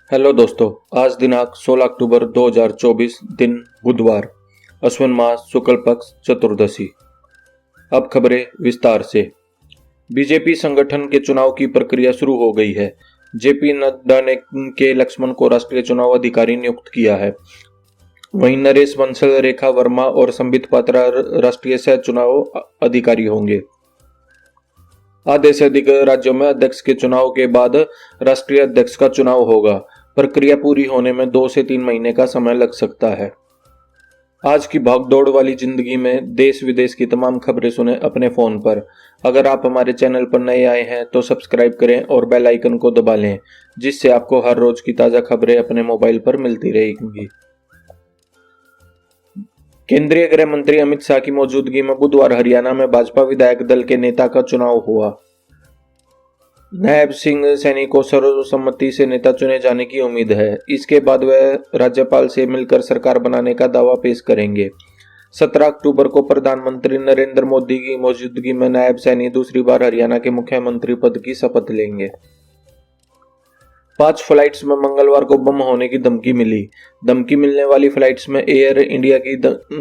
Hello दोस्तों, आज दिनांक 16 अक्टूबर 2024 दिन बुधवार, अश्विन मास शुक्ल पक्ष चतुर्दशी। अब खबरें विस्तार से। बीजेपी संगठन के चुनाव की प्रक्रिया शुरू हो गई है। जेपी नड्डा ने के लक्ष्मण को राष्ट्रीय चुनाव अधिकारी नियुक्त किया है। वहीं नरेश बंसल, रेखा वर्मा और संबित पात्रा राष्ट्रीय सह चुनाव अधिकारी होंगे। आधे से अधिक राज्यों में अध्यक्ष के चुनाव के बाद राष्ट्रीय अध्यक्ष का चुनाव होगा। प्रक्रिया पूरी होने में 2 से 3 महीने का समय लग सकता है। आज की भागदौड़ वाली जिंदगी में देश विदेश की तमाम खबरें सुने अपने फोन पर। अगर आप हमारे चैनल पर नए आए हैं तो सब्सक्राइब करें और बेल आइकन को दबा लें, जिससे आपको हर रोज की ताजा खबरें अपने मोबाइल पर मिलती रहेंगी। केंद्रीय गृह मंत्री अमित शाह की मौजूदगी में बुधवार हरियाणा में भाजपा विधायक दल के नेता का चुनाव हुआ। नायब सिंह सैनी को सर्वसम्मति से नेता चुने जाने की उम्मीद है। इसके बाद वह राज्यपाल से मिलकर सरकार बनाने का दावा पेश करेंगे। 17 अक्टूबर को प्रधानमंत्री नरेंद्र मोदी की मौजूदगी में नायब सैनी दूसरी बार हरियाणा के मुख्यमंत्री पद की शपथ लेंगे। 5 फ्लाइट्स में मंगलवार को बम होने की धमकी मिली। धमकी मिलने वाली फ्लाइट्स में एयर इंडिया की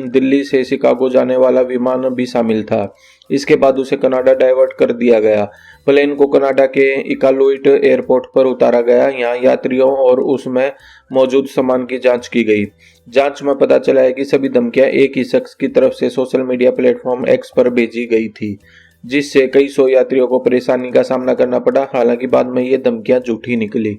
दिल्ली से शिकागो जाने वाला विमान भी शामिल था। इसके बाद उसे कनाडा डाइवर्ट कर दिया गया। प्लेन को कनाडा के इकालुइट एयरपोर्ट पर उतारा गया। यहाँ यात्रियों और उसमें मौजूद सामान की जांच की गई। जांच में पता चला है कि सभी धमकियां एक ही शख्स की तरफ से सोशल मीडिया प्लेटफॉर्म एक्स पर भेजी गई थी, जिससे कई सौ यात्रियों को परेशानी का सामना करना पड़ा। हालांकि बाद में ये धमकियां झूठी निकली।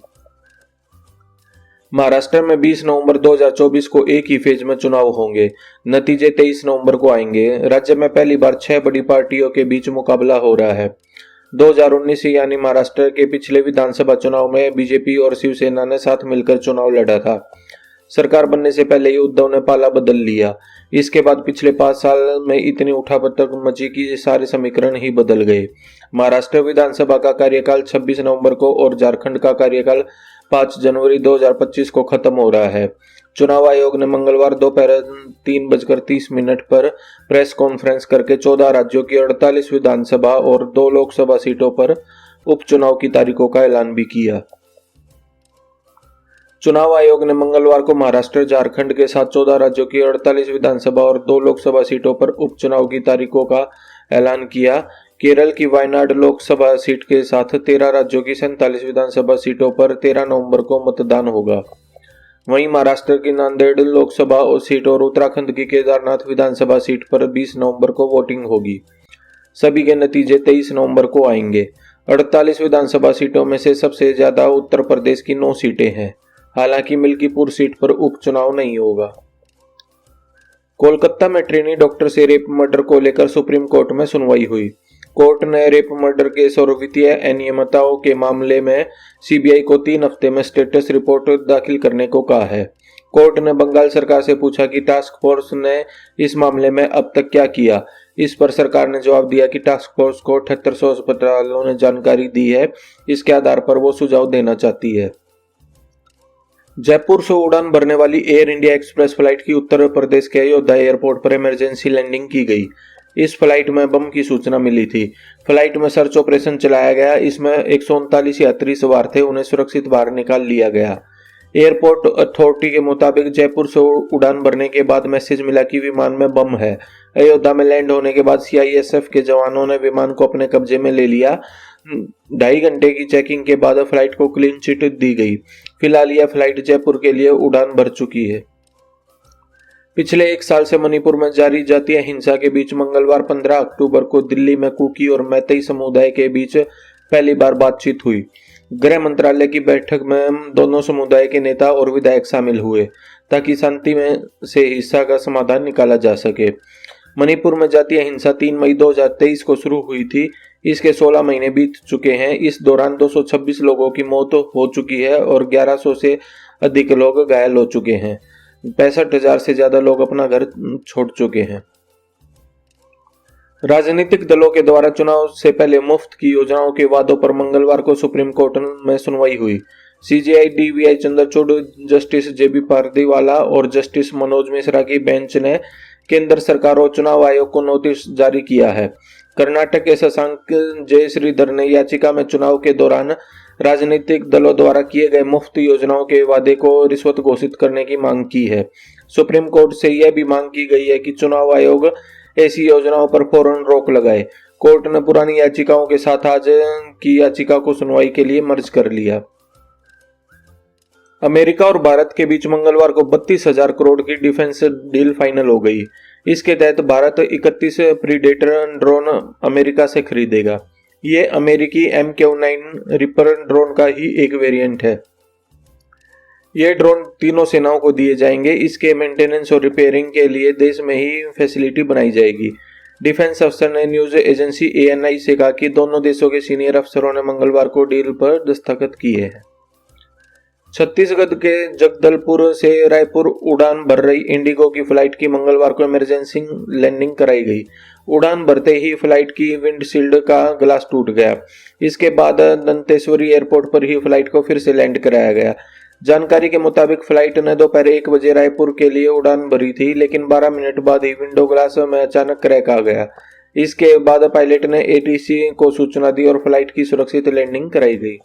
महाराष्ट्र में 20 नवंबर 2024 को एक ही फेज में चुनाव होंगे। नतीजे 23 नवंबर को आएंगे। राज्य में पहली बार 6 बड़ी पार्टियों के बीच मुकाबला हो रहा है। 2019 यानी महाराष्ट्र के पिछले विधानसभा चुनाव में बीजेपी और शिवसेना ने साथ मिलकर चुनाव लड़ा था। सरकार बनने से पहले ही उद्धव ने पाला बदल लिया। इसके बाद पिछले 5 साल में इतनी उठापटक मची कि सारे समीकरण ही बदल गए। महाराष्ट्र विधानसभा का कार्यकाल 26 नवंबर को और झारखंड का कार्यकाल 5 जनवरी 2025 को खत्म हो रहा है। चुनाव आयोग ने मंगलवार दोपहर 3:30 पर प्रेस कॉन्फ्रेंस करके 14 राज्यों की 48 विधानसभा और 2 लोकसभा सीटों पर उपचुनाव की तारीखों का ऐलान भी किया। चुनाव आयोग ने मंगलवार को महाराष्ट्र, झारखंड के साथ 14 राज्यों की 48 विधानसभा और 2 लोकसभा सीटों पर उपचुनाव की तारीखों का ऐलान किया। केरल की वायनाड लोकसभा सीट के साथ 13 राज्यों की 47 विधानसभा सीटों पर 13 नवंबर को मतदान होगा। वहीं महाराष्ट्र की नांदेड़ लोकसभा सीट और उत्तराखंड की केदारनाथ विधानसभा सीट पर 20 नवंबर को वोटिंग होगी। सभी के नतीजे 23 नवंबर को आएंगे। 48 विधानसभा सीटों में से सबसे ज्यादा उत्तर प्रदेश की 9 सीटें हैं। हालांकि मिल्कीपुर सीट पर उपचुनाव नहीं होगा। कोलकाता में ट्रेनी डॉक्टर से रेप मर्डर को लेकर सुप्रीम कोर्ट में सुनवाई हुई। कोर्ट ने रेप मर्डर केस और वित्तीय अनियमितताओं के मामले में सीबीआई को 3 हफ्ते में स्टेटस रिपोर्ट दाखिल करने को कहा है। कोर्ट ने बंगाल सरकार से पूछा कि टास्क फोर्स ने इस मामले में अब तक क्या किया। इस पर सरकार ने जवाब दिया कि टास्क फोर्स को 7800 अस्पतालों ने जानकारी दी है। इसके आधार पर वो सुझाव देना चाहती है। जयपुर से उड़ान भरने वाली एयर इंडिया एक्सप्रेस फ्लाइट की उत्तर प्रदेश के अयोध्या एयरपोर्ट पर इमरजेंसी लैंडिंग की गई। इस फ्लाइट में बम की सूचना मिली थी। फ्लाइट में सर्च ऑपरेशन चलाया गया। इसमें 139 यात्री सवार थे। उन्हें सुरक्षित बाहर निकाल लिया गया। एयरपोर्ट अथॉरिटी के मुताबिक जयपुर से उड़ान भरने के बाद मैसेज मिला कि विमान में बम है। अयोध्या में लैंड होने के बाद सीआईएसएफ के जवानों ने विमान को अपने कब्जे में ले लिया। 2.5 घंटे की चेकिंग के बाद फ्लाइट को क्लीन चिट दी गई। फिलहाल यह फ्लाइट जयपुर के लिए उड़ान भर चुकी है। पिछले 1 साल से मणिपुर में जारी जातीय हिंसा के बीच मंगलवार 15 अक्टूबर को दिल्ली में कुकी और मैतेई समुदाय के बीच पहली बार बातचीत हुई। गृह मंत्रालय की बैठक में दोनों समुदाय के नेता और विधायक शामिल हुए ताकि शांति में से हिंसा का समाधान निकाला जा सके। मणिपुर में जातीय हिंसा 3 मई 2023 को शुरू हुई थी। इसके 16 महीने बीत चुके हैं। इस दौरान 226 लोगों की मौत हो चुकी है और 1100 से अधिक लोग घायल हो चुके हैं। 65,000 से ज्यादा लोग अपना घर छोड़ चुके हैं। राजनीतिक दलों के द्वारा चुनाव से पहले मुफ्त की योजनाओं के वादों पर मंगलवार को सुप्रीम कोर्ट में सुनवाई हुई। सीजेआई डीवीआई चंद्रचूड़, जस्टिस जेबी पारदीवाला और जस्टिस मनोज मिश्रा की बेंच ने केंद्र सरकार और चुनाव आयोग को नोटिस जारी किया है। कर्नाटक के शशांक जय श्रीधर ने याचिका में चुनाव के दौरान राजनीतिक दलों द्वारा किए गए मुफ्त योजनाओं के वादे को रिश्वत घोषित करने की मांग की है। सुप्रीम कोर्ट से यह भी मांग की गई है कि चुनाव आयोग ऐसी योजनाओं पर फौरन रोक लगाए। कोर्ट ने पुरानी याचिकाओं के साथ आज की याचिका को सुनवाई के लिए मर्ज कर लिया। अमेरिका और भारत के बीच मंगलवार को 32,000 करोड़ की डिफेंस डील फाइनल हो गई। इसके तहत भारत 31 प्रीडेटर ड्रोन अमेरिका से खरीदेगा। ये अमेरिकी MQ-9 रिपर ड्रोन का ही एक वेरिएंट है। ये ड्रोन तीनों सेनाओं को दिए जाएंगे। इसके मेंटेनेंस और रिपेयरिंग के लिए देश में ही फैसिलिटी बनाई जाएगी। डिफेंस अफसर ने न्यूज एजेंसी ANI से कहा कि दोनों देशों के सीनियर अफसरों ने मंगलवार को डील पर दस्तखत किए हैं। छत्तीसगढ़ के जगदलपुर से रायपुर उड़ान भर रही इंडिगो की फ्लाइट की मंगलवार को इमरजेंसी लैंडिंग कराई गई। उड़ान भरते ही फ्लाइट की विंडशील्ड का ग्लास टूट गया। इसके बाद दंतेश्वरी एयरपोर्ट पर ही फ्लाइट को फिर से लैंड कराया गया। जानकारी के मुताबिक फ्लाइट ने दोपहर 1 बजे रायपुर के लिए उड़ान भरी थी, लेकिन 12 मिनट बाद ही विंडो ग्लास में अचानक क्रैक आ गया। इसके बाद पायलट ने ATC को सूचना दी और फ्लाइट की सुरक्षित लैंडिंग कराई गई।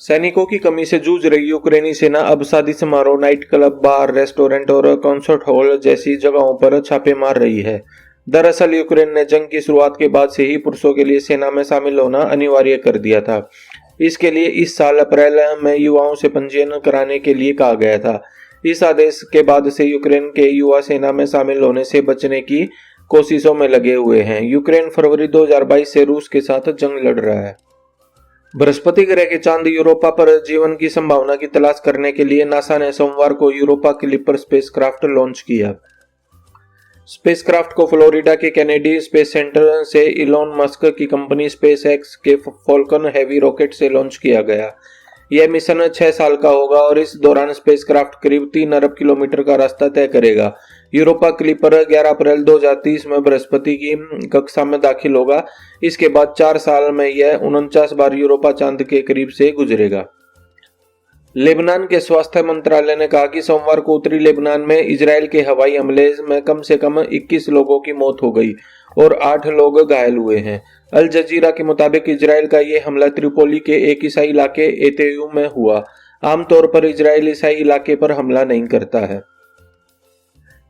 सैनिकों की कमी से जूझ रही यूक्रेनी सेना अब शादी समारोह, नाइट क्लब, बार, रेस्टोरेंट और कॉन्सर्ट हॉल जैसी जगहों पर छापे मार रही है। दरअसल यूक्रेन ने जंग की शुरुआत के बाद से ही पुरुषों के लिए सेना में शामिल होना अनिवार्य कर दिया था। इसके लिए इस साल अप्रैल में युवाओं से पंजीयन कराने के लिए कहा गया था। इस आदेश के बाद से यूक्रेन के युवा सेना में शामिल होने से बचने की कोशिशों में लगे हुए हैं। यूक्रेन फरवरी 2022 से रूस के साथ जंग लड़ रहा है। बृहस्पति ग्रह के चांद यूरोपा पर जीवन की संभावना की तलाश करने के लिए नासा ने सोमवार को यूरोपा क्लिपर स्पेसक्राफ्ट लॉन्च किया। स्पेसक्राफ्ट को फ्लोरिडा के केनेडी स्पेस सेंटर से इलॉन मस्क की कंपनी SpaceX के फॉल्कन हेवी रॉकेट से लॉन्च किया गया। यह मिशन 6 साल का होगा और इस दौरान स्पेसक्राफ्ट करीब 3 अरब किलोमीटर का रास्ता तय करेगा। यूरोपा क्लिपर 11 अप्रैल 2030 में बृहस्पति की कक्षा में दाखिल होगा। इसके बाद 4 साल में यह 49 बार यूरोपा चांद के करीब से गुजरेगा। लेबनान के स्वास्थ्य मंत्रालय ने कहा कि सोमवार को उत्तरी लेबनान में इजराइल के हवाई हमले में कम से कम 21 लोगों की मौत हो गई और 8 लोग घायल हुए हैं। अल जजीरा के मुताबिक इजराइल का यह हमला त्रिपोली के एक ईसाई इलाके एतेयू में हुआ। आमतौर पर इजराइल ईसाई इलाके पर हमला नहीं करता है।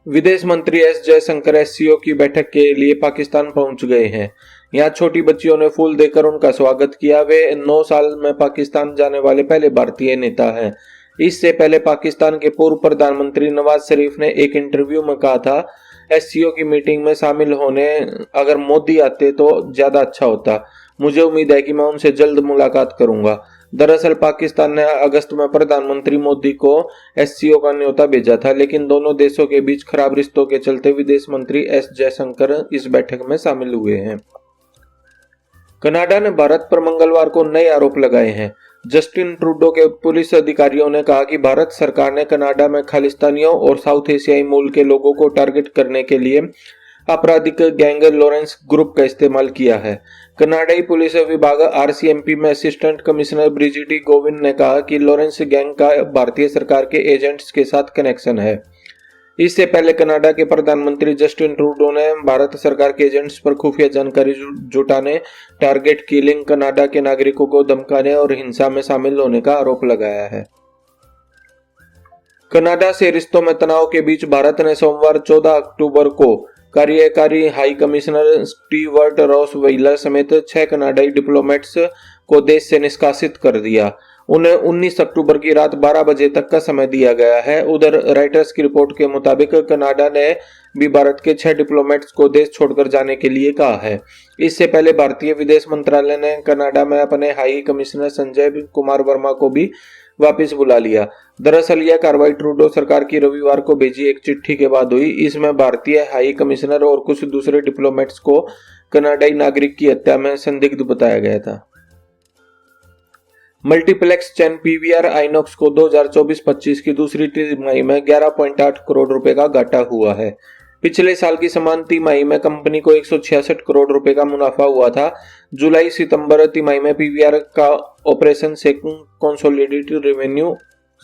विदेश मंत्री S जयशंकर SCO की बैठक के लिए पाकिस्तान पहुंच गए हैं। यहाँ छोटी बच्चियों ने फूल देकर उनका स्वागत किया। वे 9 साल में पाकिस्तान जाने वाले पहले भारतीय नेता हैं। इससे पहले पाकिस्तान के पूर्व प्रधानमंत्री नवाज शरीफ ने एक इंटरव्यू में कहा था, SCO की मीटिंग में शामिल होने अगर मोदी आते तो ज्यादा अच्छा होता। मुझे उम्मीद है कि मैं उनसे जल्द मुलाकात करूंगा। दरअसल पाकिस्तान ने अगस्त में प्रधानमंत्री मोदी को SCO का न्योता भेजा था, लेकिन दोनों देशों के बीच खराब रिश्तों के चलते विदेश मंत्री S जयशंकर इस बैठक में शामिल हुए हैं। कनाडा ने भारत पर मंगलवार को नए आरोप लगाए हैं। जस्टिन ट्रूडो के पुलिस अधिकारियों ने कहा कि भारत सरकार ने कनाडा में खालिस्तानियों और साउथ एशियाई मूल के लोगों को टारगेट करने के लिए आपराधिक गैंग लॉरेंस ग्रुप का इस्तेमाल किया है। कनाडाई पुलिस विभाग RCMP में असिस्टेंट कमिश्नर ब्रिजिटी गोविंद ने कहा कि लॉरेंस गैंग का भारतीय सरकार के एजेंट्स के साथ कनेक्शन है। इससे पहले कनाडा के प्रधानमंत्री जस्टिन ट्रूडो ने भारत सरकार के एजेंट्स पर खुफिया जानकारी जुटाने, टारगेट किलिंग, कनाडा के नागरिकों को धमकाने और हिंसा में शामिल होने का आरोप लगाया है। कनाडा से रिश्तों में तनाव के बीच भारत ने सोमवार 14 अक्टूबर को कार्यकारी high commissioner Stewart Ross Weller समेत 6 कनाडाई डिप्लोमेट्स को देश से निष्कासित कर दिया। उन्हें 19 अक्टूबर की रात 12 बजे तक का समय दिया गया है। उधर राइटर्स की रिपोर्ट के मुताबिक कनाडा ने भी भारत के 6 डिप्लोमेट्स को देश छोड़कर जाने के लिए कहा है। इससे पहले भारतीय विदेश मंत्रालय ने कनाडा में अपने हाई कमिश्नर संजय कुमार वर्मा को भी वापस बुला लिया। दरअसल यह कार्रवाई ट्रूडो सरकार की रविवार को भेजी एक चिट्ठी के बाद हुई। इसमें भारतीय हाई कमिश्नर और कुछ दूसरे डिप्लोमेट्स को कनाडाई नागरिक की हत्या में संदिग्ध बताया गया था। मल्टीप्लेक्स चैन PVR आइनॉक्स को 2024-25 की दूसरी तिमाही में 11.8 करोड़ रुपए का घाटा हुआ है। पिछले साल की समान तिमाही में कंपनी को 166 करोड़ रुपए का मुनाफा हुआ था। जुलाई सितंबर तिमाही में PVR का ऑपरेशन से कंसोलिडेटेड रेवेन्यू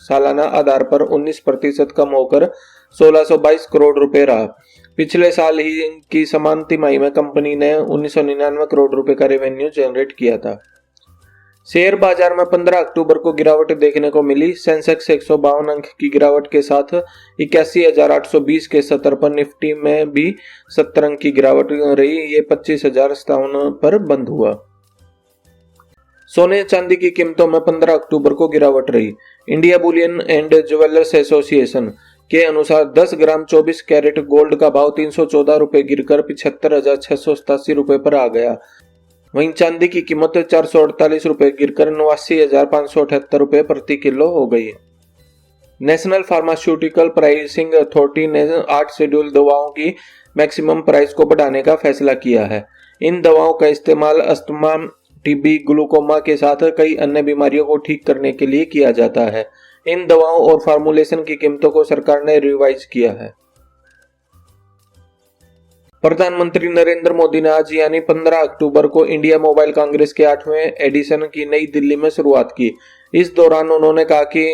सालाना आधार पर 19% कम होकर 1622 करोड़ रुपए रहा। पिछले साल ही की समान तिमाही में कंपनी ने 1999 करोड़ रुपए का रेवेन्यू जनरेट किया था। शेयर बाजार में 15 अक्टूबर को गिरावट देखने को मिली। सेंसेक्स 152 अंक की गिरावट के साथ 81,820 के स्तर पर, निफ्टी में भी 70 अंक की गिरावट रही। ये 25,057 पर बंद हुआ। सोने चांदी की कीमतों में 15 अक्टूबर को गिरावट रही। India Boolean and jewellers association के अनुसार 10 ग्राम 24 कैरेट गोल्ड का भाव 314 रुपए गिरकर 75,687 रुपए पर आ गया। वहीं चांदी की कीमत 448 रुपए गिरकर 89,578 रुपए प्रति किलो हो गई। नेशनल फार्मास्यूटिकल प्राइसिंग अथॉरिटी ने 8 शेड्यूल दवाओं की मैक्सिमम प्राइस को बढ़ाने का फैसला किया है। इन दवाओं का इस्तेमाल अस्थमा, टीबी, ग्लूकोमा के साथ कई अन्य बीमारियों को ठीक करने के लिए किया जाता है। इन दवाओं और फार्मूलेशन की कीमतों को सरकार ने रिवाइज किया है। प्रधानमंत्री नरेंद्र मोदी ने आज यानी 15 अक्टूबर को इंडिया मोबाइल कांग्रेस के 8वें एडिशन की नई दिल्ली में शुरुआत की। इस दौरान उन्होंने कहा कि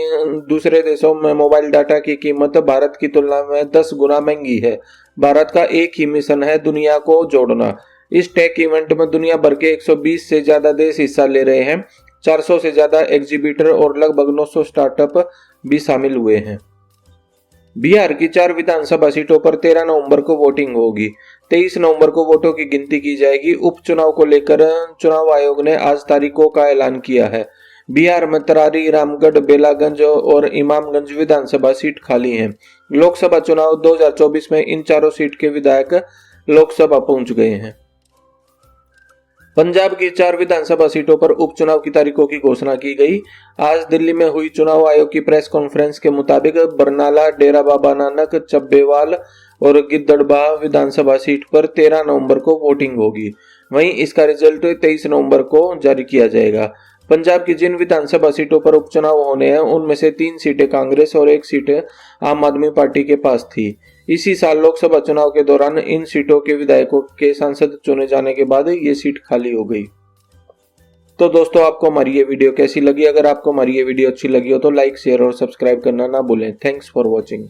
दूसरे देशों में मोबाइल डाटा की कीमत भारत की तुलना में 10 गुना महंगी है। भारत का एक ही मिशन है, दुनिया को जोड़ना। इस टेक इवेंट में दुनिया भर के 120 से ज्यादा देश हिस्सा ले रहे हैं। 400 से ज्यादा एग्जीबिटर और लगभग 900 स्टार्टअप भी शामिल हुए हैं। बिहार की 4 विधानसभा सीटों पर 13 नवंबर को वोटिंग होगी। 23 नवंबर को वोटों की गिनती की जाएगी। उपचुनाव को लेकर चुनाव आयोग ने आज तारीखों का ऐलान किया है। बिहार में तरारी, रामगढ़, बेलागंज और इमामगंज विधानसभा सीट खाली हैं। लोकसभा चुनाव 2024 में इन चारों सीट के विधायक लोकसभा पहुंच गए हैं। पंजाब की 4 विधानसभा सीटों पर उपचुनाव की तारीखों की घोषणा की गई। आज दिल्ली में हुई चुनाव आयोग की प्रेस कॉन्फ्रेंस के मुताबिक बरनाला, डेरा बाबा नानक, चब्बेवाल और गिद्दड़बाह विधानसभा सीट पर 13 नवंबर को वोटिंग होगी। वहीं इसका रिजल्ट 23 नवंबर को जारी किया जाएगा। पंजाब की जिन विधानसभा सीटों पर उपचुनाव होने हैं उनमें से 3 सीटें कांग्रेस और 1 सीट आम आदमी पार्टी के पास थी। इसी साल लोकसभा चुनाव के दौरान इन सीटों के विधायकों के सांसद चुने जाने के बाद ये सीट खाली हो गई। तो दोस्तों, आपको हमारी ये वीडियो कैसी लगी? अगर आपको हमारी ये वीडियो अच्छी लगी हो तो लाइक, शेयर और सब्सक्राइब करना ना भूलें। Thanks for watching.